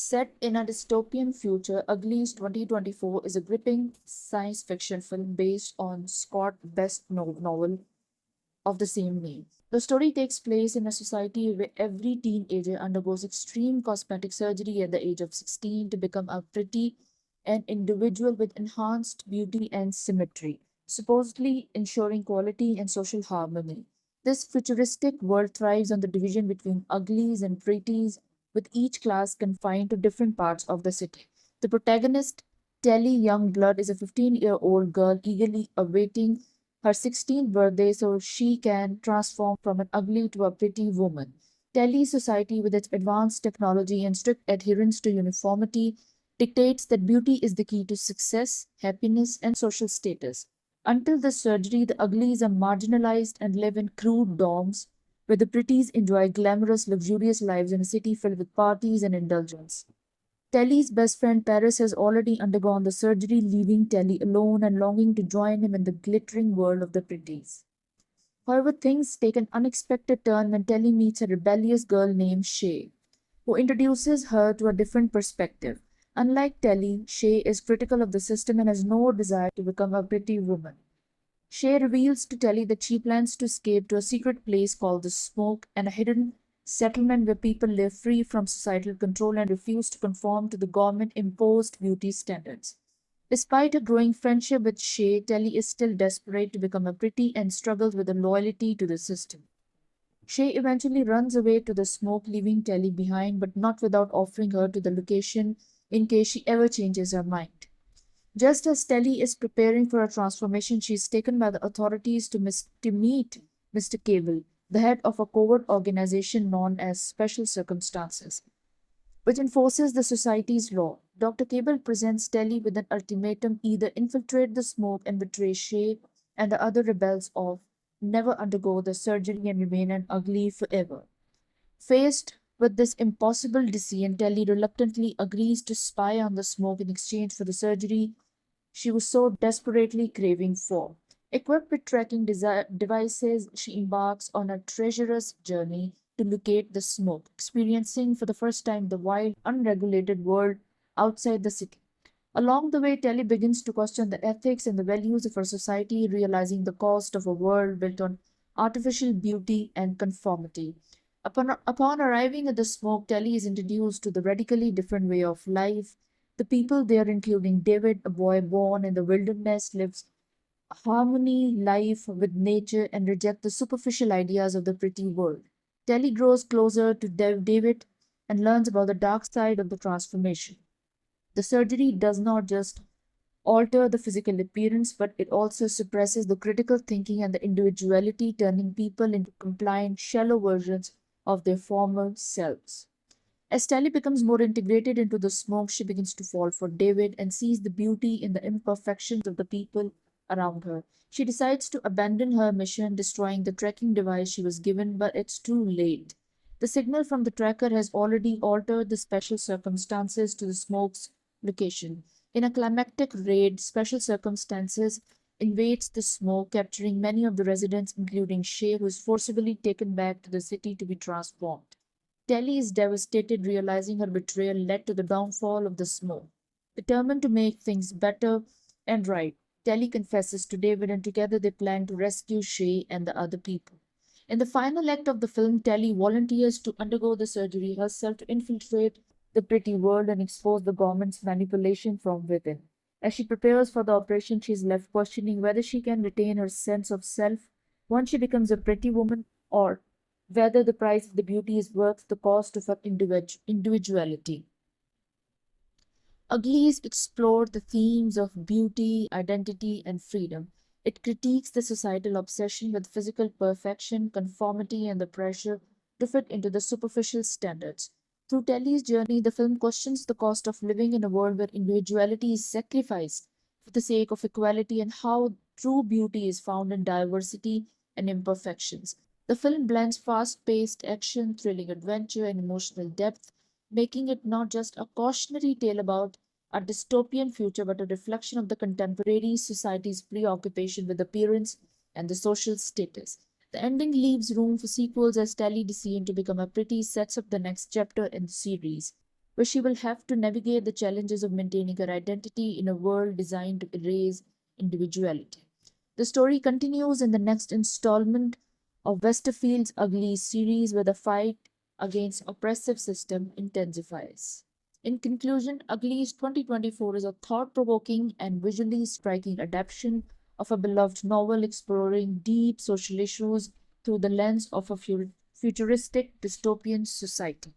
Set in a dystopian future, Uglies 2024 is a gripping science fiction film based on Scott Best's novel of the same name. The story takes place in a society where every teenager undergoes extreme cosmetic surgery at the age of 16 to become a pretty and individual with enhanced beauty and symmetry, supposedly ensuring quality and social harmony. This futuristic world thrives on the division between uglies and pretties, with each class confined to different parts of the city. The protagonist, Telly Youngblood, is a 15-year-old girl eagerly awaiting her 16th birthday so she can transform from an ugly to a pretty woman. Delhi's society, with its advanced technology and strict adherence to uniformity, dictates that beauty is the key to success, happiness, and social status. Until this surgery, the uglies are marginalized and live in crude dorms, where the pretties enjoy glamorous, luxurious lives in a city filled with parties and indulgence. Telly's best friend Paris has already undergone the surgery, leaving Telly alone and longing to join him in the glittering world of the pretties. However, things take an unexpected turn when Telly meets a rebellious girl named Shay, who introduces her to a different perspective. Unlike Telly, Shay is critical of the system and has no desire to become a pretty woman. Shay reveals to Telly that she plans to escape to a secret place called the Smoke, and a hidden settlement where people live free from societal control and refuse to conform to the government imposed beauty standards. Despite a growing friendship with Shay, Telly is still desperate to become a pretty and struggles with a loyalty to the system. Shay eventually runs away to the Smoke, leaving Telly behind, but not without offering her to the location in case she ever changes her mind. Just as Telly is preparing for a transformation, she is taken by the authorities to meet Mr. Cable, the head of a covert organization known as Special Circumstances, which enforces the society's law. Dr. Cable presents Telly with an ultimatum: either infiltrate the Smoke and betray Shay and the other rebels, or never undergo the surgery and remain an ugly forever. Faced with this impossible decision, Telly reluctantly agrees to spy on the Smoke in exchange for the surgery she was so desperately craving for. Equipped with tracking devices, she embarks on a treacherous journey to locate the Smoke, experiencing for the first time the wild, unregulated world outside the city. Along the way, Telly begins to question the ethics and the values of her society, realizing the cost of a world built on artificial beauty and conformity. Upon arriving at the Smoke, Telly is introduced to the radically different way of life. The people there, including David, a boy born in the wilderness, lives harmony life with nature and reject the superficial ideas of the pretty world. Telly grows closer to David and learns about the dark side of the transformation. The surgery does not just alter the physical appearance, but it also suppresses the critical thinking and the individuality, turning people into compliant, shallow versions of their former selves. As Telly becomes more integrated into the Smoke, she begins to fall for David and sees the beauty in the imperfections of the people around her. She decides to abandon her mission, destroying the tracking device she was given, but it's too late. The signal from the tracker has already altered the special circumstances to the Smoke's location. In a climactic raid, special circumstances invades the Smoke, capturing many of the residents, including Shay, who is forcibly taken back to the city to be transformed. Telly is devastated, realizing her betrayal led to the downfall of the Smoke. Determined to make things better and right, Telly confesses to David, and together they plan to rescue Shay and the other people. In the final act of the film, Telly volunteers to undergo the surgery herself to infiltrate the pretty world and expose the government's manipulation from within. As she prepares for the operation, she is left questioning whether she can retain her sense of self once she becomes a pretty woman, or whether the price of the beauty is worth the cost of her individuality. Uglies explored the themes of beauty, identity, and freedom. It critiques the societal obsession with physical perfection, conformity, and the pressure to fit into the superficial standards. Through Telly's journey, the film questions the cost of living in a world where individuality is sacrificed for the sake of equality, and how true beauty is found in diversity and imperfections. The film blends fast paced action, thrilling adventure, and emotional depth, making it not just a cautionary tale about a dystopian future but a reflection of the contemporary society's preoccupation with appearance and the social status. The ending leaves room for sequels as Telly, decision to become a pretty, sets up the next chapter in the series. where she will have to navigate the challenges of maintaining her identity in a world designed to erase individuality. The story continues in the next installment of Westerfield's Ugly series, where the fight against oppressive system intensifies. In conclusion, Uglies 2024 is a thought-provoking and visually striking adaptation of a beloved novel exploring deep social issues through the lens of a futuristic dystopian society.